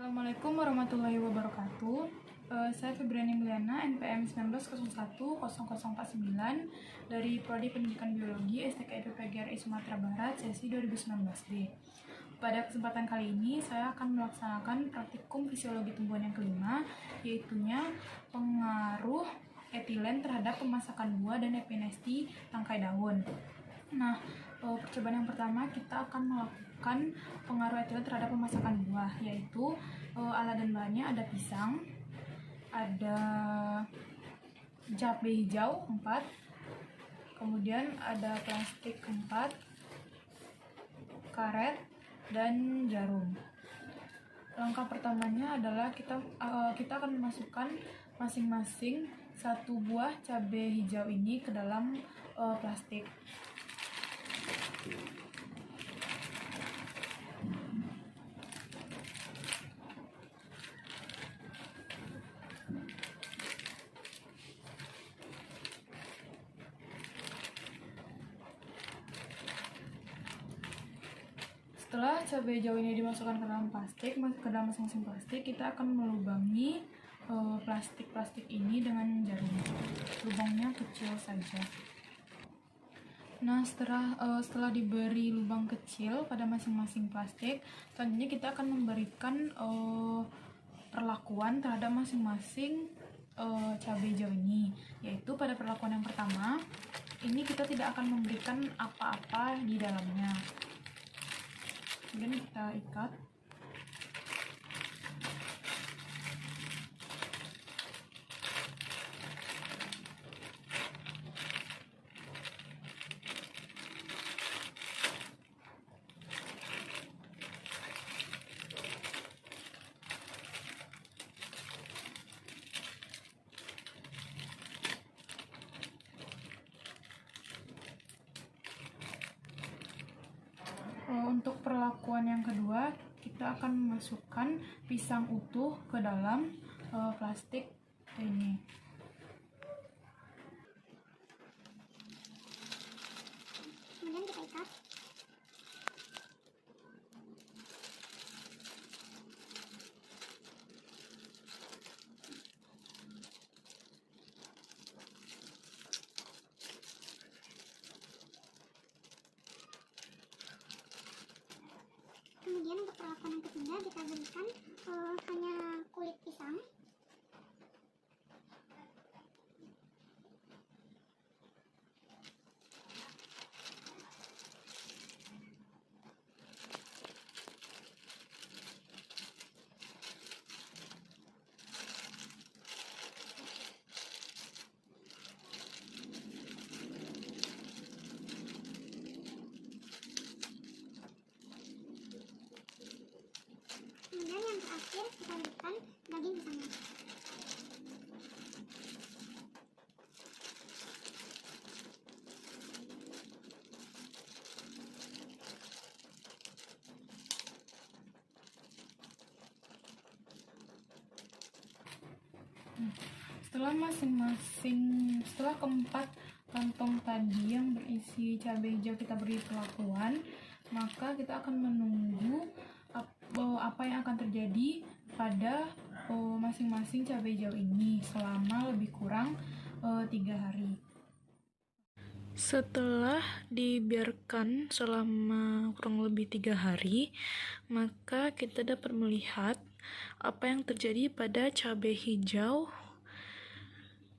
Assalamualaikum warahmatullahi wabarakatuh. Saya Febriani Miliana, NPM 19010049 dari Prodi Pendidikan Biologi STK IPP Sumatera Barat, sesi 2019D. Pada kesempatan kali ini, saya akan melaksanakan praktikum fisiologi tumbuhan yang kelima, yaitunya pengaruh etilen terhadap pemasakan buah dan epinesti tangkai daun. Nah, percobaan yang pertama kita akan melakukan pengaruh etilen terhadap pemasakan buah, yaitu alat dan bahannya ada pisang, ada cabai hijau 4, kemudian ada plastik 4, karet, dan jarum. Langkah pertamanya adalah kita akan memasukkan masing-masing satu buah cabai hijau ini ke dalam plastik. Setelah cabai hijau ini dimasukkan ke dalam masing-masing plastik, kita akan melubangi plastik ini dengan jarum. Lubangnya kecil saja. Nah, setelah diberi lubang kecil pada masing-masing plastik, selanjutnya kita akan memberikan perlakuan terhadap masing-masing cabai hijau ini, yaitu pada perlakuan yang pertama, ini kita tidak akan memberikan apa-apa di dalamnya. Kemudian kita ikat. Untuk perlakuan yang kedua, kita akan memasukkan pisang utuh ke dalam plastik ini. Kemudian kita ikat. Kemudian untuk perlakuan yang ketiga kita berikan hanya kulit pisang. Kemudian yang terakhir kita berikan daging pisangnya. Setelah keempat kantong tadi yang berisi cabai hijau kita beri perlakuan, maka kita akan menunggu apa yang akan terjadi pada masing-masing cabai hijau ini selama lebih kurang 3 hari. Setelah dibiarkan selama kurang lebih 3 hari, maka kita dapat melihat apa yang terjadi pada cabai hijau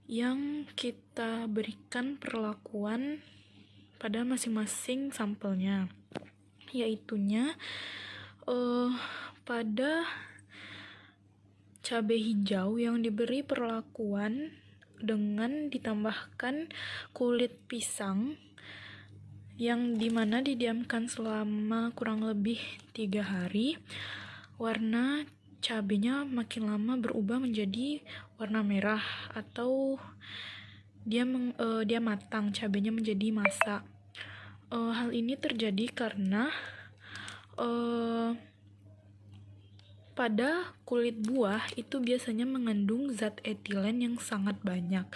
yang kita berikan perlakuan pada masing-masing sampelnya, yaitunya pada cabai hijau yang diberi perlakuan dengan ditambahkan kulit pisang yang dimana didiamkan selama kurang lebih 3 hari, warna cabenya makin lama berubah menjadi warna merah atau dia matang, cabenya menjadi masak. Hal ini terjadi karena pada kulit buah itu biasanya mengandung zat etilen yang sangat banyak,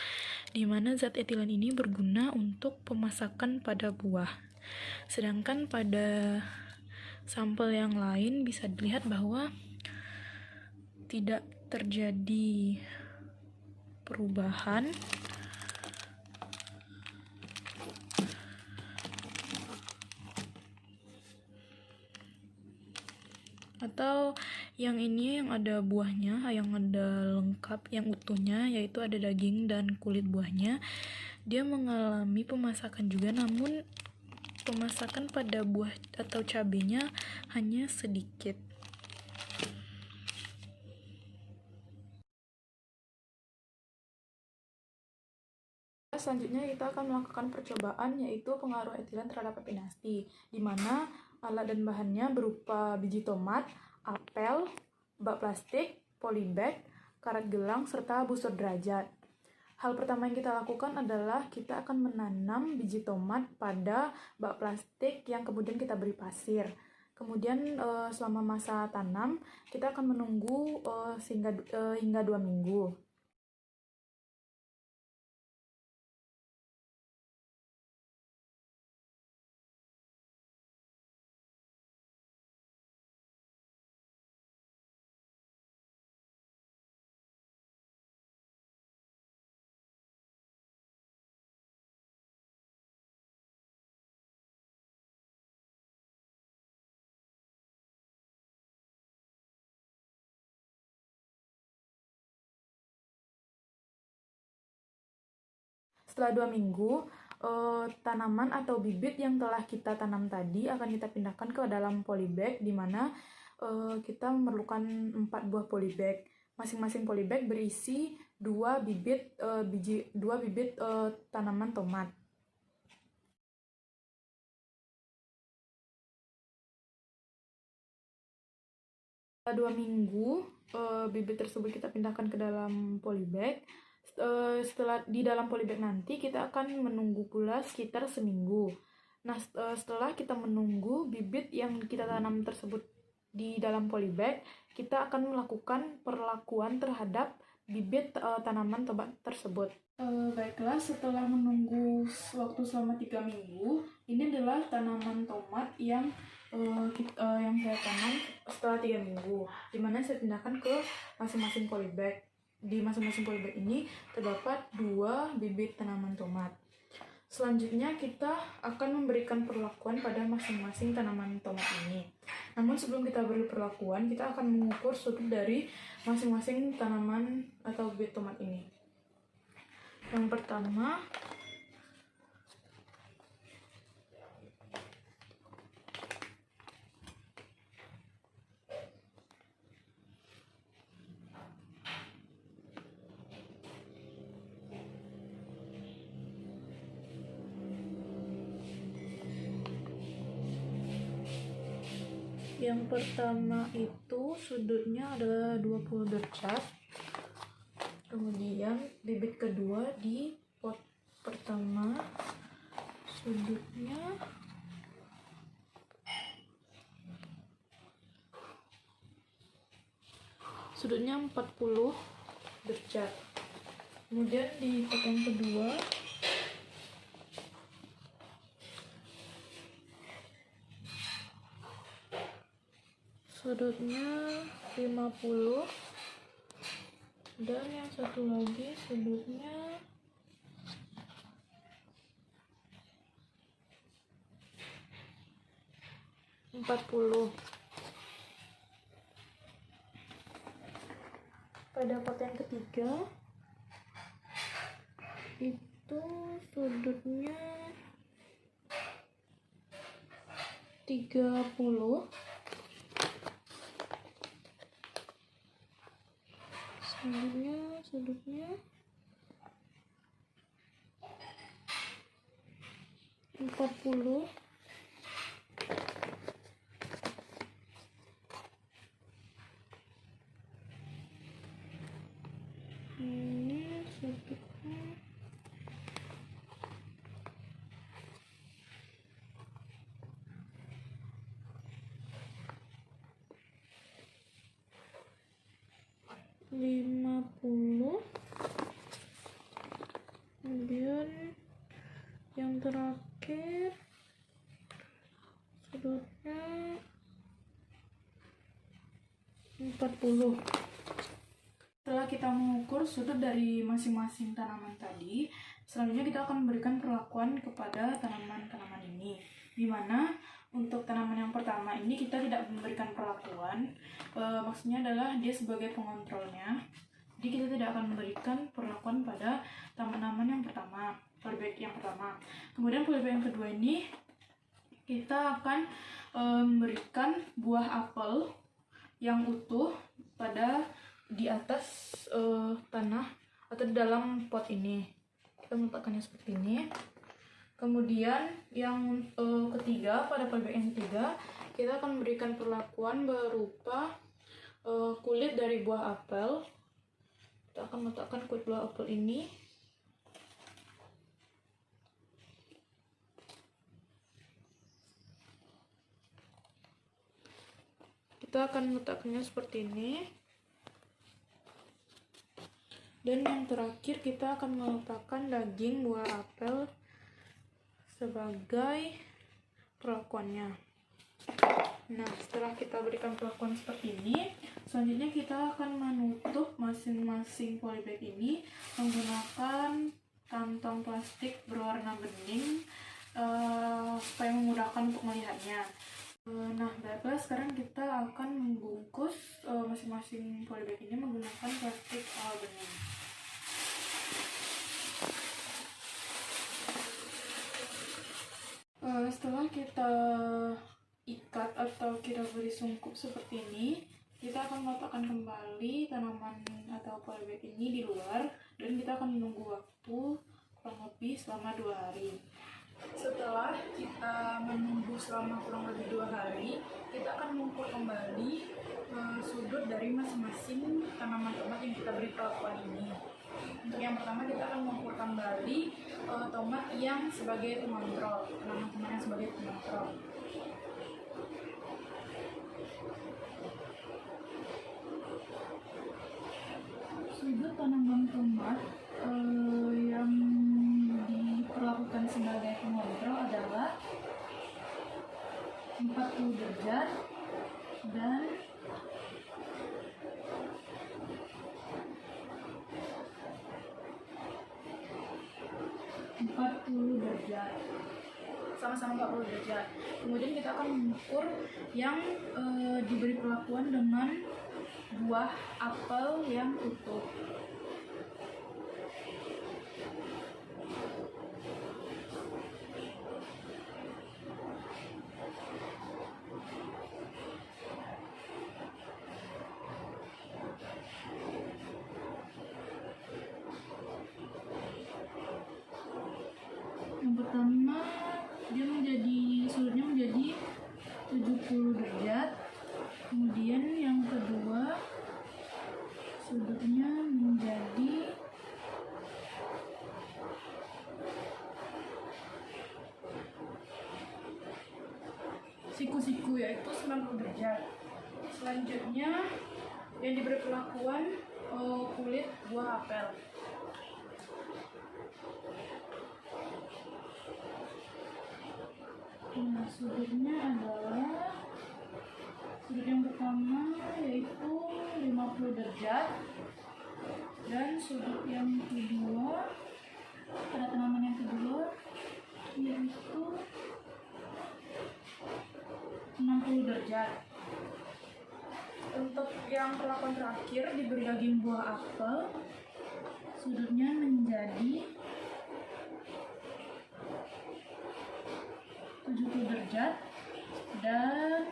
di mana zat etilen ini berguna untuk pemasakan pada buah. Sedangkan pada sampel yang lain bisa dilihat bahwa tidak terjadi perubahan, atau yang ini yang ada buahnya, yang ada lengkap, yang utuhnya, yaitu ada daging dan kulit buahnya, dia mengalami pemasakan juga, namun pemasakan pada buah atau cabenya hanya sedikit. Selanjutnya kita akan melakukan percobaan, yaitu pengaruh etilen terhadap epinasti, di mana alat dan bahannya berupa biji tomat, apel, bak plastik, polybag, karet gelang, serta busur derajat. Hal pertama yang kita lakukan adalah kita akan menanam biji tomat pada bak plastik yang kemudian kita beri pasir. Kemudian selama masa tanam kita akan menunggu hingga 2 minggu. Setelah 2 minggu, tanaman atau bibit yang telah kita tanam tadi akan kita pindahkan ke dalam polybag, di mana kita memerlukan 4 buah polybag. Masing-masing polybag berisi 2 bibit tanaman tomat. Setelah 2 minggu, bibit tersebut kita pindahkan ke dalam polybag. Setelah di dalam polybag nanti kita akan menunggu pula sekitar seminggu. Nah, setelah kita menunggu bibit yang kita tanam tersebut di dalam polybag, kita akan melakukan perlakuan terhadap bibit tanaman tomat tersebut. Baiklah, setelah menunggu waktu selama 3 minggu, ini adalah tanaman tomat yang saya tanam setelah 3 minggu, dimana saya pindahkan ke masing-masing polybag. Di masing-masing polybag ini terdapat 2 bibit tanaman tomat. Selanjutnya kita akan memberikan perlakuan pada masing-masing tanaman tomat ini. Namun sebelum kita beri perlakuan, kita akan mengukur sudut dari masing-masing tanaman atau bibit tomat ini. Yang pertama, itu sudutnya adalah 20 derajat. Kemudian bibit kedua di pot pertama sudutnya sudutnya 40 derajat. Kemudian di pot yang kedua sudutnya 50, dan yang satu lagi sudutnya 40. Pada pot yang ketiga itu sudutnya 30, selanjutnya sudutnya 40, ini sudutnya 50. Kemudian yang terakhir sudutnya 40. Setelah kita mengukur sudut dari masing-masing tanaman tadi, selanjutnya kita akan memberikan perlakuan kepada tanaman-tanaman ini. Di mana untuk tanaman yang pertama ini kita tidak memberikan perlakuan, maksudnya adalah dia sebagai pengontrolnya. Jadi kita tidak akan memberikan perlakuan pada tanaman yang pertama, polybag yang pertama. Kemudian polybag yang kedua ini kita akan memberikan buah apel yang utuh pada di atas tanah atau di dalam pot ini. Kita meletakkannya seperti ini. Kemudian yang ketiga, pada polybag yang ketiga kita akan memberikan perlakuan berupa kulit dari buah apel. Kita akan meletakkan kulit buah apel ini. Kita akan meletakkannya seperti ini. Dan yang terakhir kita akan meletakkan daging buah apel sebagai perlakuannya. Nah, setelah kita berikan perlakuan seperti ini, selanjutnya kita akan menutup masing-masing polybag ini menggunakan kantong plastik berwarna bening supaya memudahkan untuk melihatnya. Nah, baiklah, sekarang kita akan membungkus masing-masing polybag ini menggunakan plastik bening. Setelah kita ikat atau kita beri sungkup seperti ini, kita akan meletakkan kembali tanaman atau polybag ini di luar dan kita akan menunggu waktu kurang lebih selama 2 hari. Setelah kita menunggu selama kurang lebih 2 hari, kita akan mengukur kembali sudut dari masing-masing tanaman tomat yang kita beri perlakuan ini. Untuk yang pertama kita akan mengukur kembali tomat yang sebagai pengontrol, tanaman-tanaman yang sebagai pengontrol. Sudut tanaman tomat yang diperlakukan sebagai pengontrol adalah 40 derajat dan 40 derajat, sama-sama 40 derajat. Kemudian kita akan mengukur yang diberi perlakuan dengan buah apel yang utuh. Yang pertama sudutnya menjadi 70 derajat. Kemudian yang kedua sudutnya menjadi siku-siku, yaitu 90 derajat. Selanjutnya yang diberi perlakuan kulit buah apel. Nah, sudutnya adalah sudut yang pertama yaitu 50 derajat dan sudut yang kedua pada tanaman yang kedua yaitu 60 derajat. Untuk yang perlakuan terakhir diberi daging buah apel, sudutnya menjadi 70 derajat dan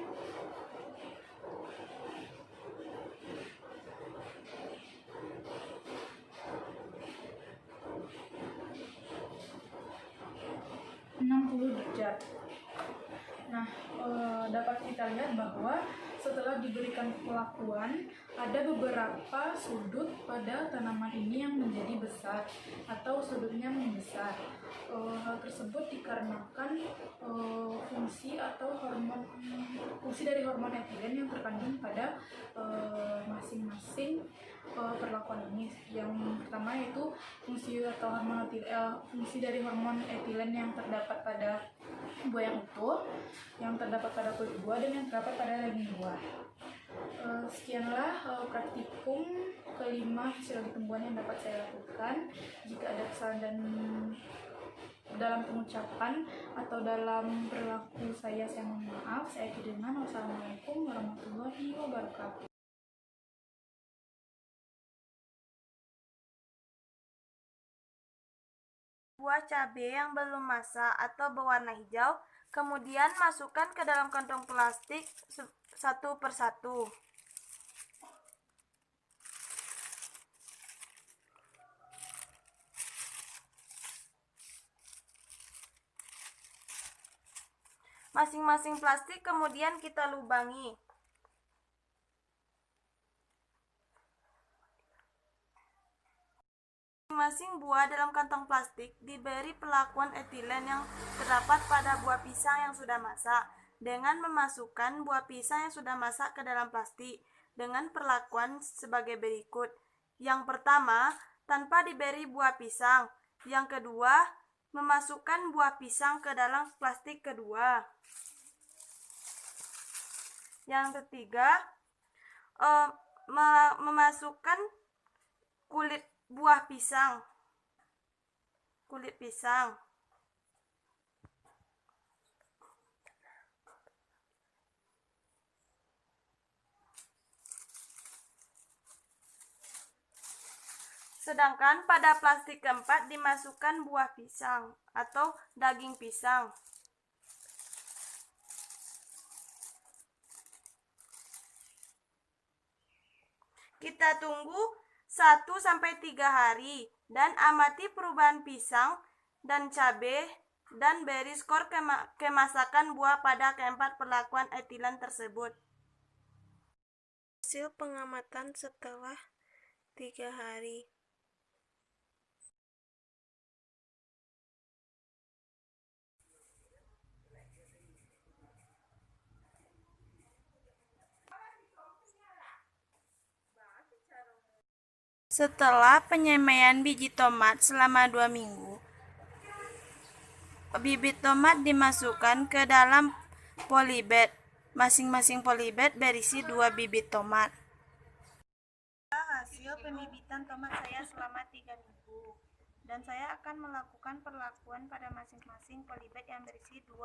60 derajat. Nah, dapat kita lihat bahwa setelah diberikan perlakuan, ada beberapa sudut pada tanaman ini yang menjadi besar atau sudutnya membesar. Hal tersebut dikarenakan fungsi dari hormon etilen yang terkandung pada masing-masing perlakuan ini. Yang pertama yaitu fungsi dari hormon etilen yang terdapat pada buah yang utuh, yang terdapat pada kulit buah, dan yang terdapat pada daging buah. Sekianlah praktikum kelima hasil ketemuan yang dapat saya lakukan. Jika ada kesalahan dan dalam pengucapan atau dalam perilaku saya mohon maaf. Saya akhiri dengan wassalamualaikum warahmatullahi wabarakatuh. Buah cabai yang belum masak atau berwarna hijau, kemudian masukkan ke dalam kantong plastik satu persatu. Masing-masing plastik kemudian kita lubangi. Masing-masing buah dalam kantong plastik diberi perlakuan etilen yang terdapat pada buah pisang yang sudah masak, dengan memasukkan buah pisang yang sudah masak ke dalam plastik dengan perlakuan sebagai berikut. Yang pertama, tanpa diberi buah pisang. Yang kedua, memasukkan buah pisang ke dalam plastik kedua. Yang ketiga, memasukkan kulit pisang. Sedangkan pada plastik keempat dimasukkan buah pisang atau daging pisang. Kita tunggu 1-3 hari dan amati perubahan pisang dan cabai dan beri skor kemasakan buah pada keempat perlakuan etilen tersebut. Hasil pengamatan setelah 3 hari. Setelah penyemaian biji tomat selama 2 minggu, bibit tomat dimasukkan ke dalam polybag. Masing-masing polybag berisi 2 bibit tomat. Hasil pembibitan tomat saya selama 3 minggu, dan saya akan melakukan perlakuan pada masing-masing polybag yang berisi 2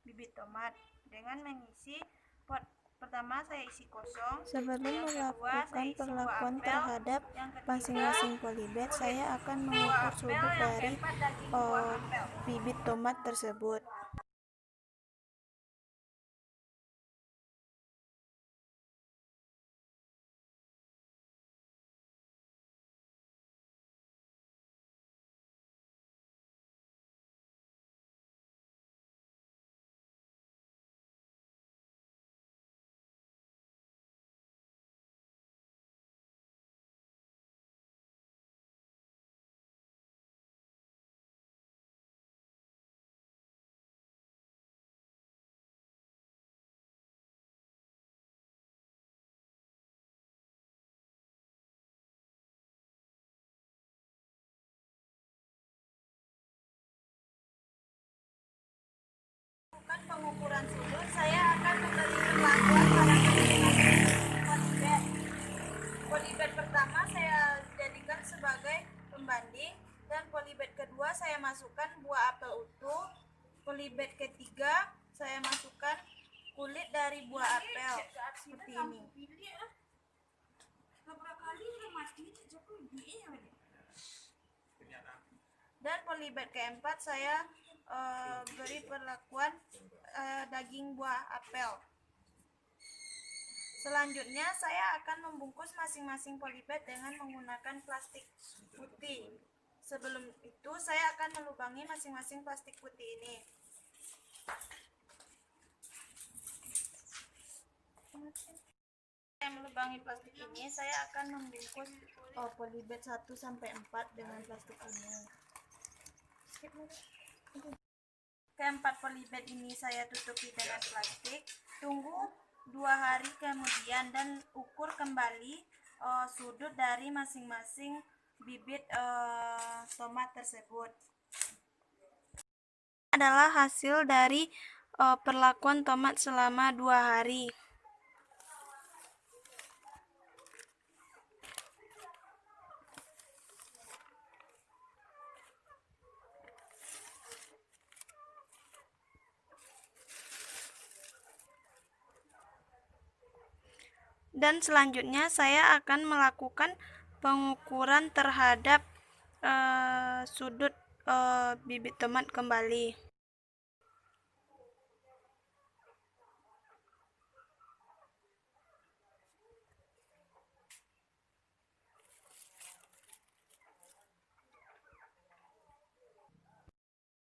bibit tomat dengan mengisi pot. Pertama saya isi kosong. Sebelum melakukan perlakuan terhadap masing-masing polybag, saya akan mengukur sudut dari bibit tomat tersebut. Pengukuran sudut, saya akan memberi perlakuan pada masing-masing polybag. Polybag pertama saya jadikan sebagai pembanding, dan polybag kedua saya masukkan buah apel utuh. Polybag ketiga saya masukkan kulit dari buah apel seperti ini. Dan polybag keempat saya beri perlakuan daging buah apel. Selanjutnya saya akan membungkus masing-masing polybag dengan menggunakan plastik putih. Sebelum itu saya akan melubangi masing-masing plastik putih ini. Saya melubangi plastik ini, saya akan membungkus polybag 1-4 dengan plastik ini. Keempat polybag ini saya tutupi dengan plastik. Tunggu 2 hari kemudian dan ukur kembali sudut dari masing-masing bibit tomat tersebut. Adalah hasil dari perlakuan tomat selama 2 hari. Dan selanjutnya saya akan melakukan pengukuran terhadap sudut bibit tomat kembali.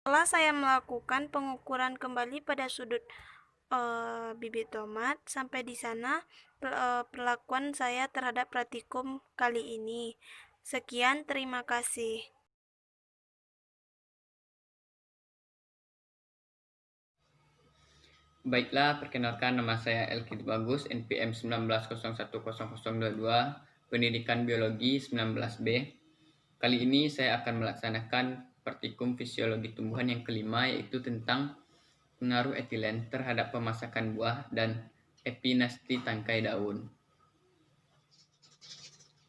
Setelah saya melakukan pengukuran kembali pada sudut bibit tomat, sampai di sana perlakuan saya terhadap praktikum kali ini. Sekian, terima kasih. Baiklah, perkenalkan nama saya Elkid Bagus, NPM 19010022, Pendidikan Biologi 19B. Kali ini saya akan melaksanakan praktikum fisiologi tumbuhan yang kelima, yaitu tentang pengaruh etilen terhadap pemasakan buah dan epinasti tangkai daun.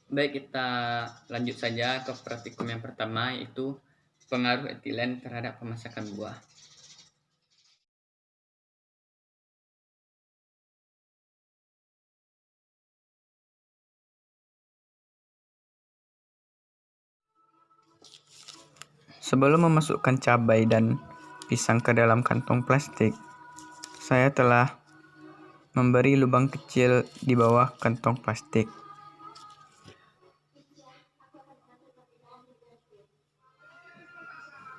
Baik, kita lanjut saja ke praktikum yang pertama, yaitu pengaruh etilen terhadap pemasakan buah. Sebelum memasukkan cabai dan pisang ke dalam kantong plastik, saya telah memberi lubang kecil di bawah kantong plastik.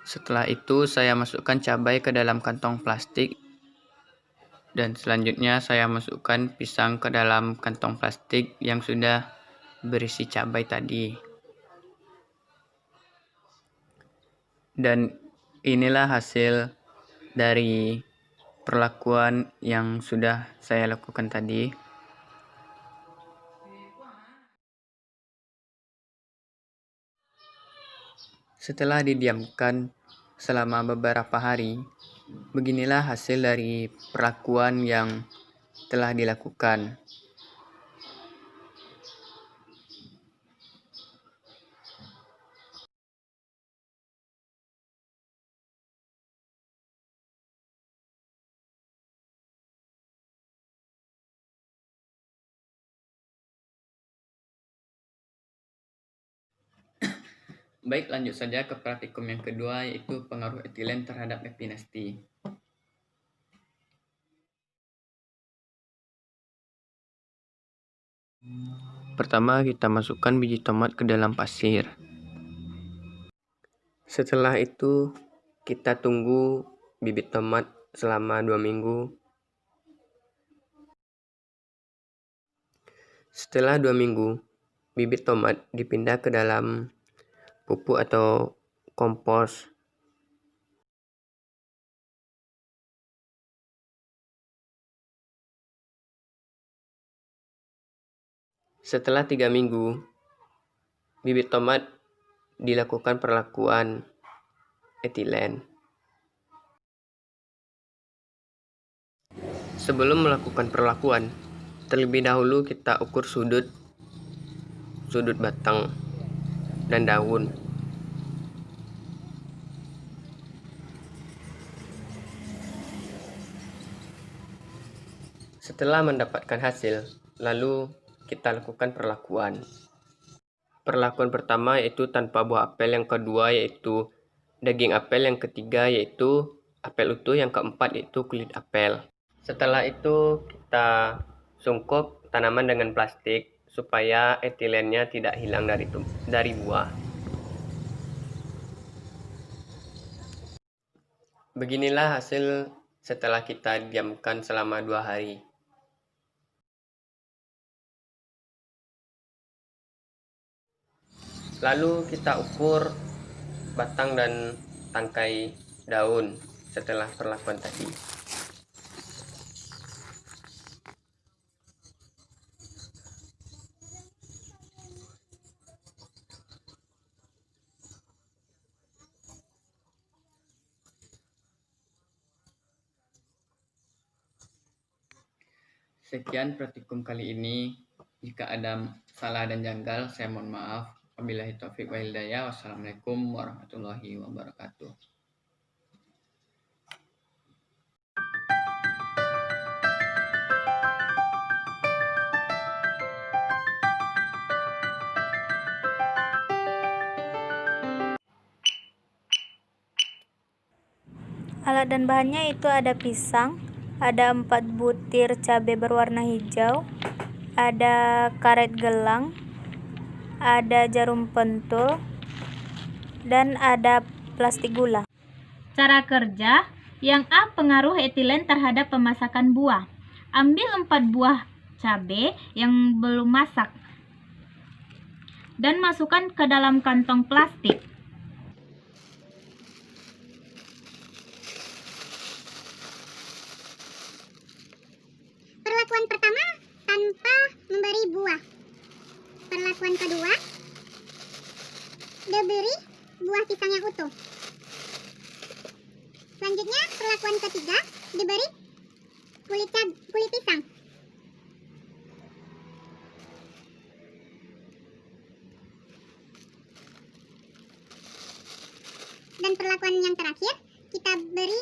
Setelah itu, saya masukkan cabai ke dalam kantong plastik, dan selanjutnya saya masukkan pisang ke dalam kantong plastik yang sudah berisi cabai tadi. Dan inilah hasil dari perlakuan yang sudah saya lakukan tadi. Setelah didiamkan selama beberapa hari, beginilah hasil dari perlakuan yang telah dilakukan. Baik, lanjut saja ke praktikum yang kedua, yaitu pengaruh etilen terhadap epinasti. Pertama, kita masukkan biji tomat ke dalam pasir. Setelah itu, kita tunggu bibit tomat selama 2 minggu. Setelah 2 minggu, bibit tomat dipindah ke dalam pupuk atau kompos. Setelah 3 minggu, bibit tomat dilakukan perlakuan etilen. Sebelum melakukan perlakuan, terlebih dahulu kita ukur sudut batang dan daun. Setelah mendapatkan hasil, lalu kita lakukan perlakuan. Perlakuan pertama yaitu tanpa buah apel, yang kedua yaitu daging apel, yang ketiga yaitu apel utuh, yang keempat yaitu kulit apel. Setelah itu kita sungkup tanaman dengan plastik supaya etilennya tidak hilang dari buah. Beginilah hasil setelah kita diamkan selama 2 hari. Lalu kita ukur batang dan tangkai daun setelah perlakuan tadi. Sekian praktikum kali ini. Jika ada salah dan janggal, saya mohon maaf. Wabillahi taufiq wal hidayah. Wassalamualaikum warahmatullahi wabarakatuh. Alat dan bahannya itu ada pisang, ada 4 butir cabai berwarna hijau, ada karet gelang, ada jarum pentul, dan ada plastik gula. Cara kerja. Yang A, pengaruh etilen terhadap pemasakan buah. Ambil 4 buah cabai yang belum masak dan masukkan ke dalam kantong plastik. Perlakuan pertama, tanpa memberi buah. Perlakuan kedua, diberi buah pisang yang utuh. Selanjutnya, perlakuan ketiga, diberi kulit pisang. Dan perlakuan yang terakhir, kita beri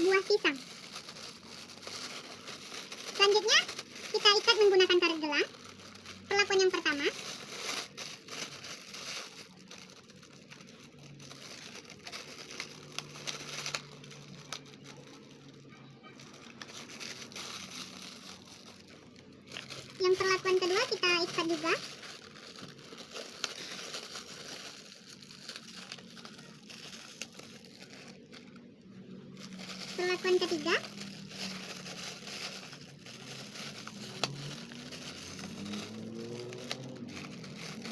buah pisang. Selanjutnya, kita ikat menggunakan karet gelang. Perlakuan yang pertama. Yang perlakuan kedua kita ikat juga. Perlakuan ketiga.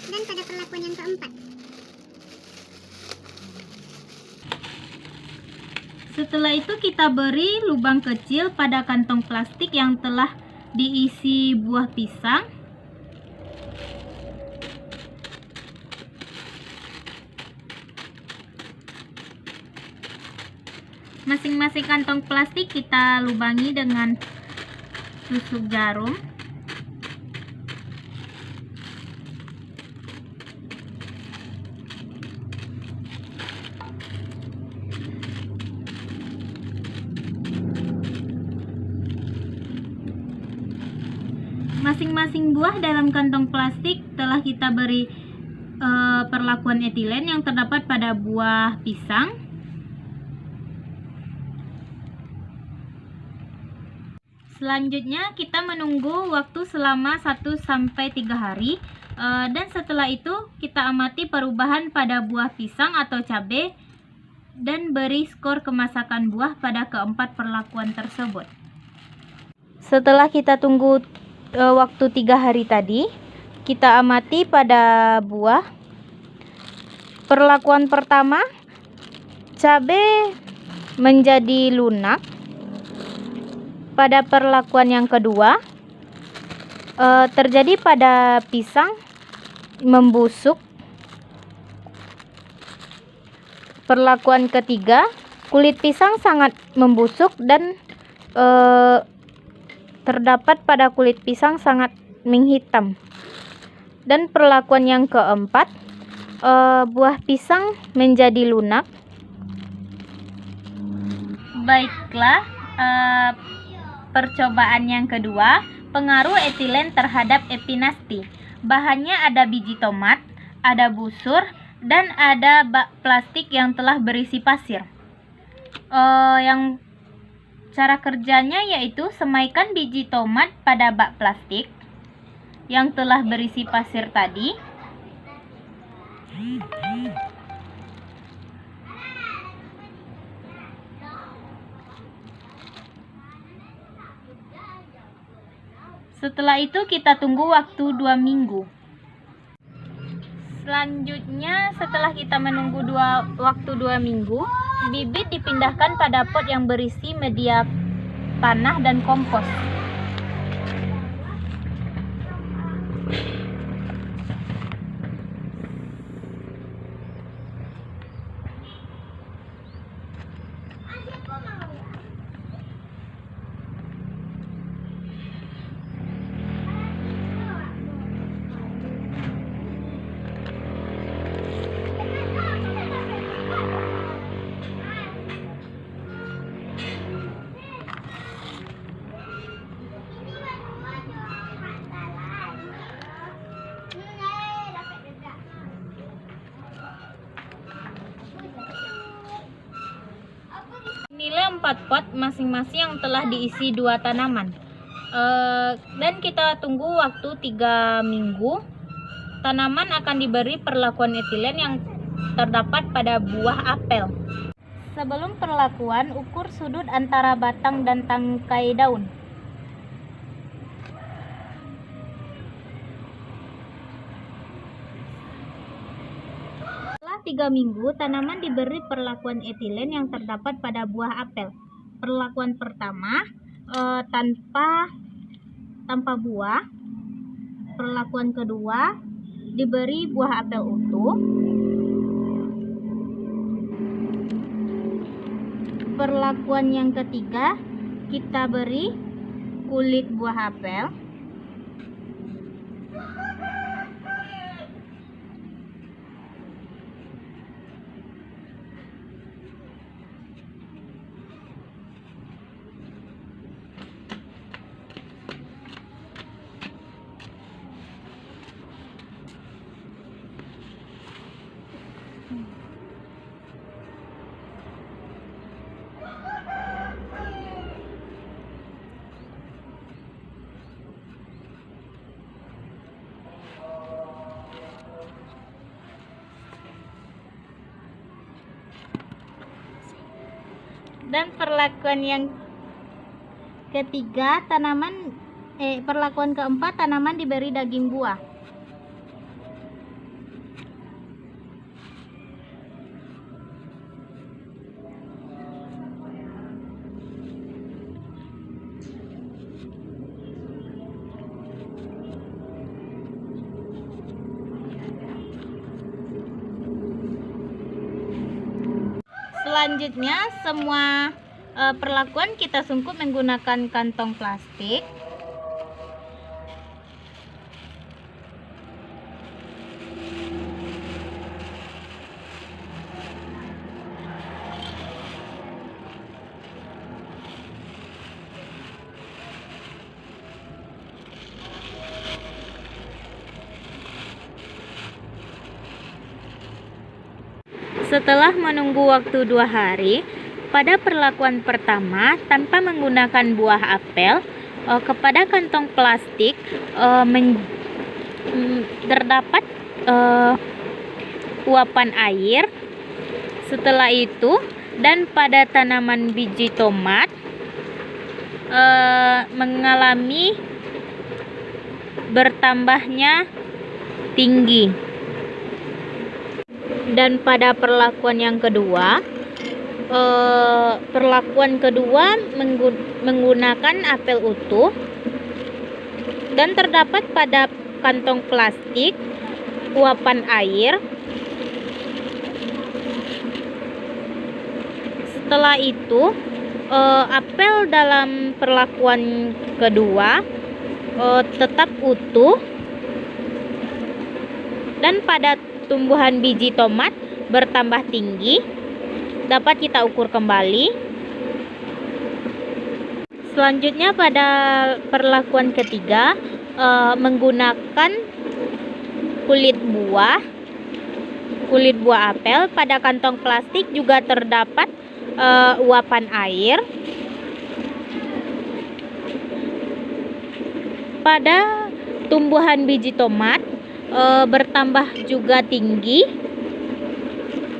Dan pada perlakuan yang keempat. Setelah itu kita beri lubang kecil pada kantong plastik yang telah diisi buah pisang. Masing-masing kantong plastik kita lubangi dengan tusuk jarum. Masing-masing buah dalam kantong plastik telah kita beri perlakuan etilen yang terdapat pada buah pisang. Selanjutnya kita menunggu waktu selama 1-3 hari dan setelah itu kita amati perubahan pada buah pisang atau cabai dan beri skor kemasakan buah pada keempat perlakuan tersebut. Setelah kita tunggu waktu 3 hari tadi, kita amati pada buah. Perlakuan pertama, cabai menjadi lunak. Pada perlakuan yang kedua, terjadi pada pisang membusuk. Perlakuan ketiga, kulit pisang sangat membusuk dan terdapat pada kulit pisang sangat menghitam. Dan perlakuan yang keempat, buah pisang menjadi lunak. Baiklah, percobaan yang kedua, pengaruh etilen terhadap epinasti. Bahannya ada biji tomat, ada busur, dan ada bak plastik yang telah berisi pasir. Yang cara kerjanya yaitu semaikan biji tomat pada bak plastik yang telah berisi pasir tadi. Setelah itu kita tunggu waktu 2 minggu. Selanjutnya setelah kita menunggu waktu 2 minggu, bibit dipindahkan pada pot yang berisi media tanah dan kompos. 4 pot masing-masing yang telah diisi 2 tanaman. Dan kita tunggu waktu 3 minggu. Tanaman akan diberi perlakuan etilen yang terdapat pada buah apel. Sebelum perlakuan, ukur sudut antara batang dan tangkai daun. Setelah 3 minggu, tanaman diberi perlakuan etilen yang terdapat pada buah apel. Perlakuan pertama tanpa buah. Perlakuan kedua diberi buah apel utuh. Perlakuan yang ketiga kita beri kulit buah apel. Dan perlakuan yang ketiga, perlakuan keempat, tanaman diberi daging buah. Selanjutnya, semua perlakuan kita sungkup menggunakan kantong plastik. Setelah menunggu waktu 2 hari, pada perlakuan pertama tanpa menggunakan buah apel, kepada kantong plastik terdapat uapan air. Setelah itu, dan pada tanaman biji tomat mengalami bertambahnya tinggi. Dan pada perlakuan yang kedua, menggunakan apel utuh dan terdapat pada kantong plastik uapan air. Setelah itu, apel dalam perlakuan kedua tetap utuh, dan pada tumbuhan biji tomat bertambah tinggi. Dapat kita ukur kembali. Selanjutnya pada perlakuan ketiga, menggunakan kulit buah apel. Pada kantong plastik juga terdapat uapan air. Pada tumbuhan biji tomat bertambah juga tinggi,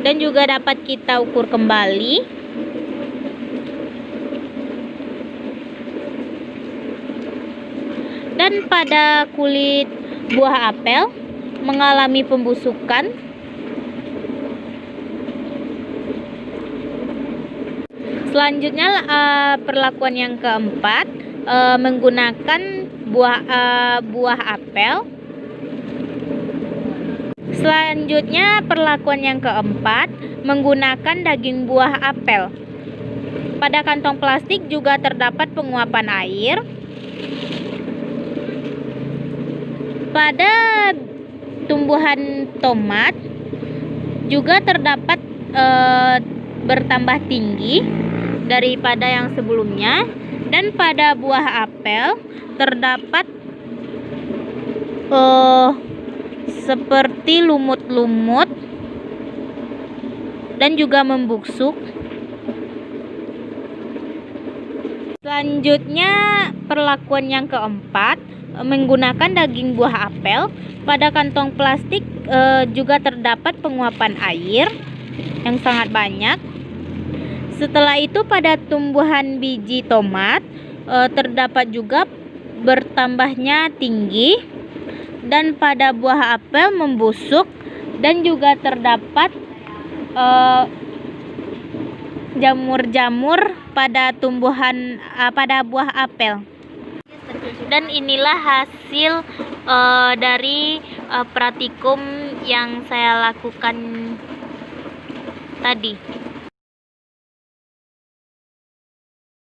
dan juga dapat kita ukur kembali. Dan pada kulit buah apel mengalami pembusukan. Selanjutnya perlakuan yang keempat, menggunakan buah apel. Selanjutnya perlakuan yang keempat, menggunakan daging buah apel. Pada kantong plastik juga terdapat penguapan air. Pada tumbuhan tomat juga terdapat bertambah tinggi daripada yang sebelumnya. Dan pada buah apel terdapat seperti lumut-lumut dan juga membusuk. Selanjutnya, perlakuan yang keempat, menggunakan daging buah apel. Pada kantong plastik juga terdapat penguapan air yang sangat banyak. Setelah itu pada tumbuhan biji tomat terdapat juga bertambahnya tinggi, dan pada buah apel membusuk, dan juga terdapat jamur-jamur pada buah apel. Dan inilah hasil dari praktikum yang saya lakukan tadi.